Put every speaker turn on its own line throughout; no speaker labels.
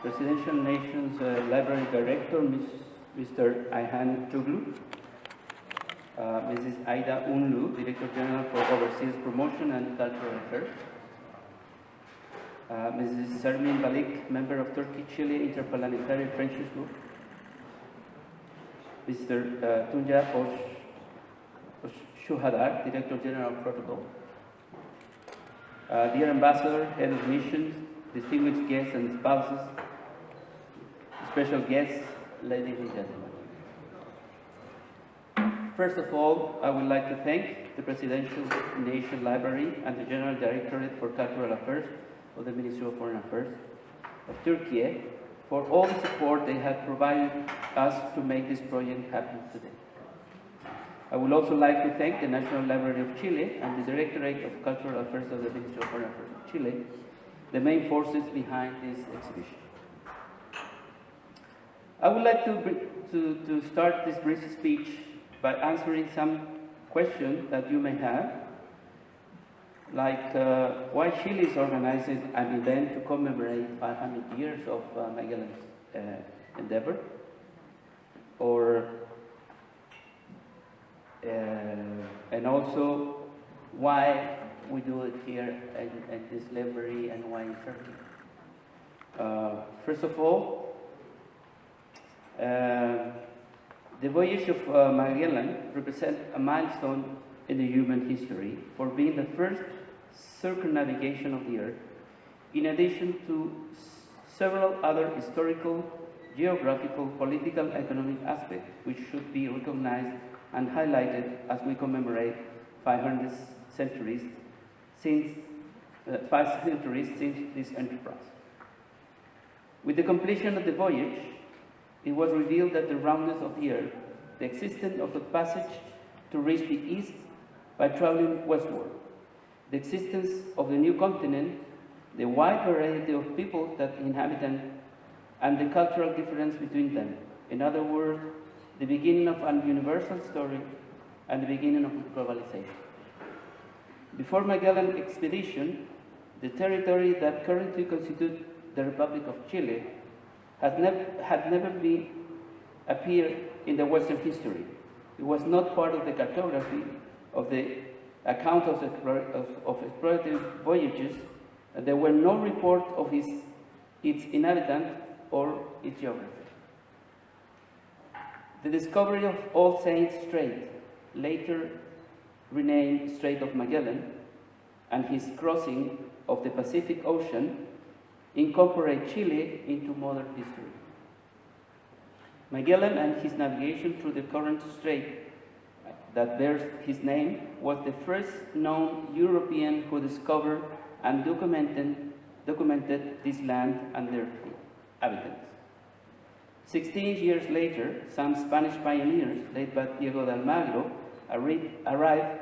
Presidential Nations Library Director, Mr. Ayhan Tuglu, Mrs. Aida Unlu, Director General for Overseas Promotion and Cultural Affairs, Mrs. Sermin Balik, Member of Turkey-Chile Interparliamentary Friendship Group, Mr. Tunja Shuhadar, Director General of Protocol, dear Ambassador, Head of Missions, distinguished guests and spouses, special guests, ladies and gentlemen. First of all, I would like to thank the Presidential Nation Library and the General Directorate for Cultural Affairs of the Ministry of Foreign Affairs of Turkey for all the support they have provided us to make this project happen today. I would also like to thank the National Library of Chile and the Directorate of Cultural Affairs of the Ministry of Foreign Affairs of Chile, the main forces behind this exhibition. I would like to start this brief speech by answering some questions that you may have, like why Chile is organizing an event to commemorate 500 years of Magellan's endeavor, or and also why we do it here at this library and why in Turkey. First of all, the voyage of Magellan represents a milestone in the human history for being the first circumnavigation of the Earth, in addition to several other historical, geographical, political, economic aspects which should be recognized and highlighted as we commemorate 500 centuries since 5 centuries since this enterprise. With the completion of the voyage, it was revealed that the roundness of the Earth, the existence of a passage to reach the East by traveling westward, the existence of the new continent, the wide variety of peoples that inhabit them, and the cultural difference between them. In other words, the beginning of a universal story and the beginning of globalization. Before Magellan expedition, the territory that currently constitutes the Republic of Chile had never been appeared in the Western history. It was not part of the cartography of the account of explorative voyages, and there were no reports of its inhabitants or its geography. The discovery of All Saints Strait, later renamed Strait of Magellan, and his crossing of the Pacific Ocean incorporate Chile into modern history. Magellan and his navigation through the current strait that bears his name was the first known European who discovered and documented this land and their inhabitants. 16 years later, some Spanish pioneers, led by Diego de Almagro, arrived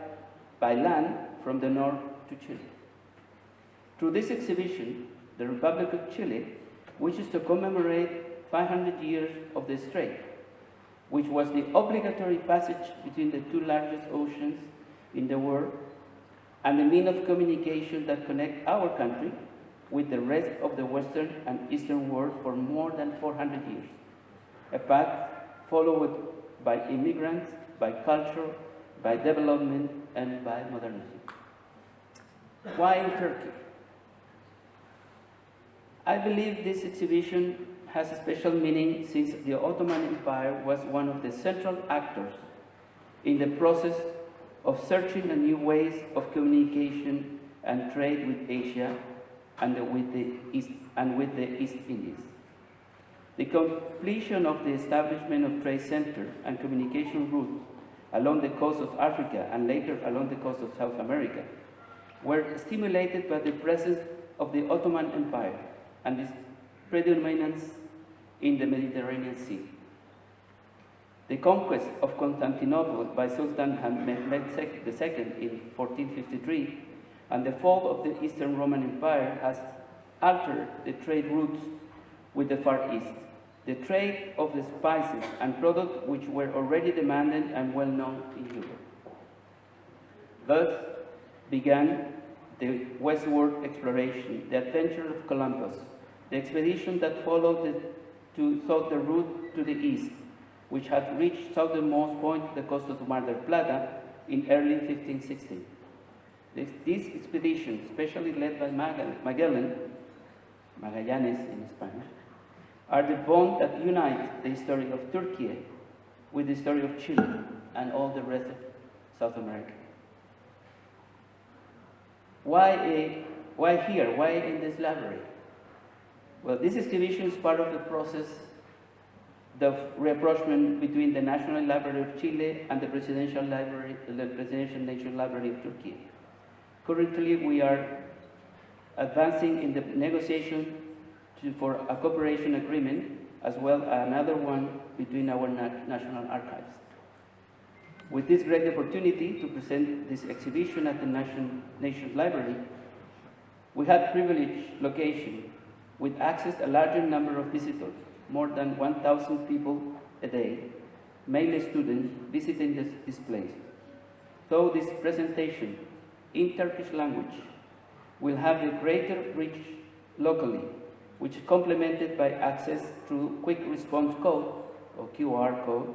by land from the north to Chile. Through this exhibition, the Republic of Chile wishes to commemorate 500 years of the strait, which was the obligatory passage between the two largest oceans in the world and the means of communication that connect our country with the rest of the Western and Eastern world for more than 400 years. A path followed by immigrants, by culture, by development, and by modernity. Why in Turkey? I believe this exhibition has a special meaning since the Ottoman Empire was one of the central actors in the process of searching a new ways of communication and trade with Asia and with the East Indies. The completion of the establishment of trade centers and communication routes along the coast of Africa and later along the coast of South America were stimulated by the presence of the Ottoman Empire and its predominance in the Mediterranean Sea. The conquest of Constantinople by Sultan Mehmed II in 1453 and the fall of the Eastern Roman Empire has altered the trade routes with the Far East, the trade of the spices and products which were already demanded and well known in Europe. Thus began the westward exploration, the adventure of Columbus, the expedition that followed to sought the route to the east, which had reached southernmost point of the coast of Mar del Plata in early 1560. This expedition, especially led by Magallanes in Spanish, are the bond that unite the history of Turkey with the story of Chile and all the rest of South America. Why here? Why in this library? Well, this exhibition is part of the process of rapprochement between the National Library of Chile and the Presidential Nation Library of Turkey. Currently, we are advancing in the negotiation for a cooperation agreement, as well as another one between our national archives. With this great opportunity to present this exhibition at the National Library, we had privileged location with access to a larger number of visitors, more than 1,000 people a day, mainly students visiting this place. So this presentation in Turkish language will have a greater reach locally, which is complemented by access through quick response code or QR code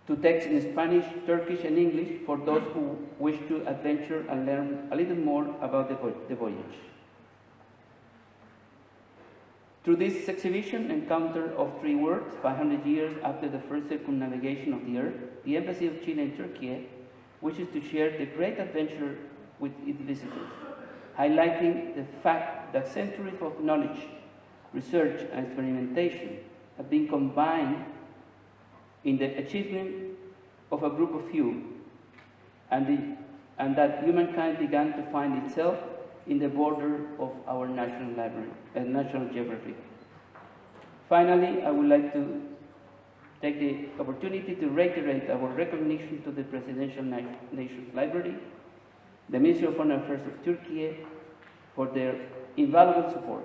to text in Spanish, Turkish, and English for those who wish to adventure and learn a little more about the voyage. Through this exhibition, Encounter of Three Worlds, 500 years after the first circumnavigation of the Earth, the Embassy of Chile in Turkey wishes to share the great adventure with its visitors, highlighting the fact that centuries of knowledge, research, and experimentation have been combined in the achievement of a group of few, and that humankind began to find itself in the border of our national library and national geography. Finally, I would like to take the opportunity to reiterate our recognition to the Presidential Nations Library, the Ministry of Foreign Affairs of Turkey, for their invaluable support.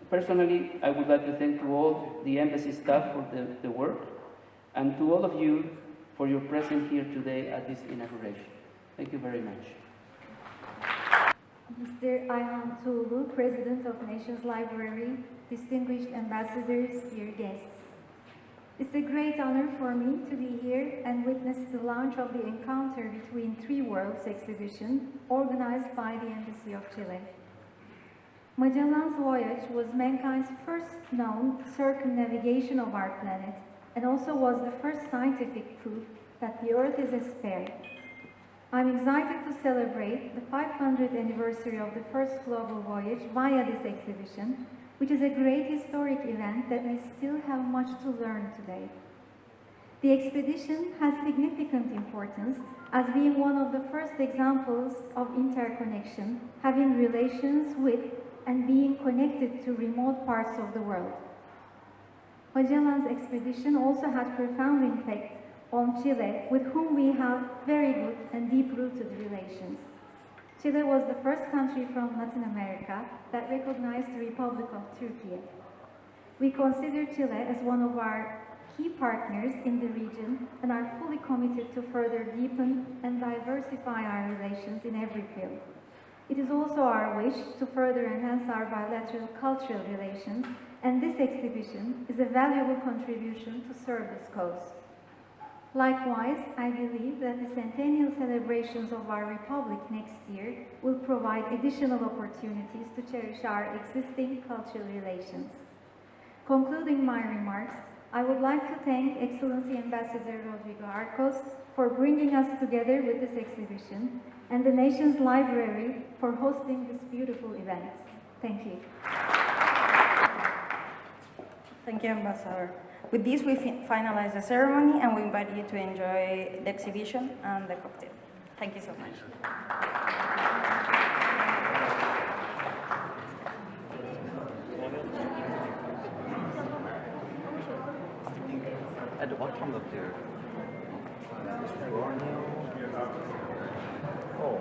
Personally, I would like to thank to all the embassy staff for the work, and to all of you for your presence here today at this inauguration. Thank you very much.
Mr. Ayhan Tuğlu, President of Nations Library, distinguished ambassadors, dear guests. It's a great honor for me to be here and witness the launch of the Encounter Between Three Worlds exhibition organized by the Embassy of Chile. Magellan's voyage was mankind's first known circumnavigation of our planet, and also was the first scientific proof that the Earth is a sphere. I'm excited to celebrate the 500th anniversary of the first global voyage via this exhibition, which is a great historic event that we still have much to learn today. The expedition has significant importance as being one of the first examples of interconnection, having relations with and being connected to remote parts of the world. Magellan's expedition also had profound impact on Chile, with whom we have very good and deep-rooted relations. Chile was the first country from Latin America that recognized the Republic of Turkey. We consider Chile as one of our key partners in the region and are fully committed to further deepen and diversify our relations in every field. It is also our wish to further enhance our bilateral cultural relations, and this exhibition is a valuable contribution to serve this cause. Likewise, I believe that the centennial celebrations of our Republic next year will provide additional opportunities to cherish our existing cultural relations. Concluding my remarks, I would like to thank Excellency Ambassador Rodrigo Arcos for bringing us together with this exhibition, and the Nations Library for hosting this beautiful event. Thank you.
Thank you, Ambassador. With this, we finalize the ceremony, and we invite you to enjoy the exhibition and the cocktail. Thank you so much.
At the bottom of there. Oh,